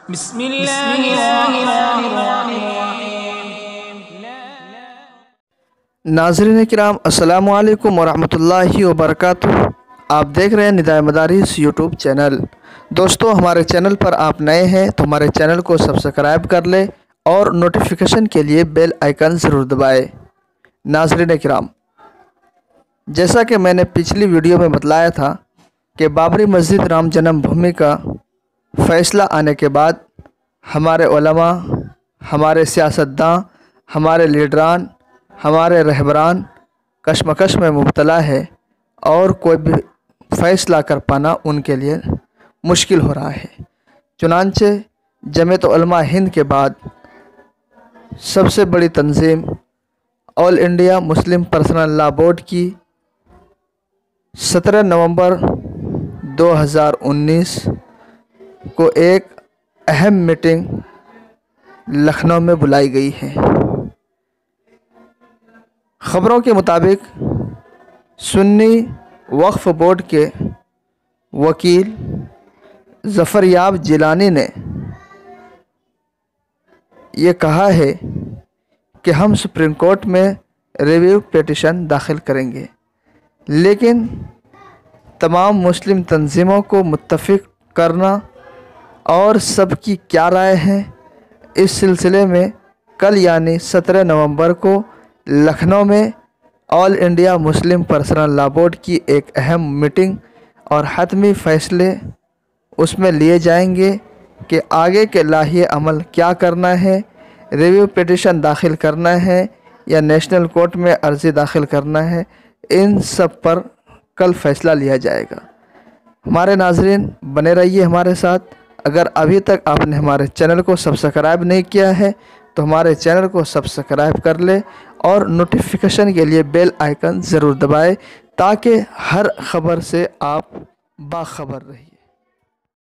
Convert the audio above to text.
بسم اللہ الرحمن الرحیم۔ ناظرین کرام، السلام علیکم ورحمۃ اللہ وبرکاتہ۔ آپ دیکھ رہے ہیں ندائے مدارس یوٹیوب چینل۔ دوستو، ہمارے چینل پر آپ نئے ہیں تو ہمارے چینل کو سبسکرائب کر لیں اور نوٹیفیکیشن کے لیے بیل آئیکن ضرور دبائیں۔ ناظرین کرام، جیسا کہ میں نے پچھلی ویڈیو میں بتلایا تھا کہ بابری مسجد رام جنم بھومی کا فیصلہ آنے کے بعد ہمارے علماء، ہمارے سیاستداں، ہمارے لیڈران، ہمارے رہبران کشمکش میں مبتلا ہے اور کوئی بھی فیصلہ کر پانا ان کے لیے مشکل ہو رہا ہے۔ چنانچہ جمعیت علماء ہند کے بعد سب سے بڑی تنظیم all India Muslim personal law board کی 17 نومبر 2019 کو ایک اہم میٹنگ لکھنؤ میں بلائی گئی ہے۔ خبروں کے مطابق سنی وقف بورڈ کے وکیل ظفریاب جیلانی نے یہ کہا ہے کہ ہم سپریم کورٹ میں ریویو پیٹیشن داخل کریں گے، لیکن تمام مسلم تنظیموں کو متفق کرنا اور سب کی کیا رائے ہے، اس سلسلے میں کل یعنی 17 نومبر کو لکھنؤ میں all India Muslim personal law board کی ایک اہم میٹنگ اور حتمی فیصلے اس میں لیے جائیں گے کہ آگے کے لائحہ عمل کیا کرنا ہے، ریویو پیٹیشن داخل کرنا ہے یا نیشنل کورٹ میں عرضی داخل کرنا ہے۔ ان سب پر کل فیصلہ لیا جائے گا۔ ہمارے ناظرین، بنے رہیے ہمارے ساتھ۔ اگر ابھی تک آپ نے ہمارے چینل کو سبسکرائب نہیں کیا ہے تو ہمارے چینل کو سبسکرائب کر لیں اور نوٹیفیکیشن کے لیے بیل آئیکن ضرور دبائیں تاکہ ہر خبر سے آپ باخبر رہیے۔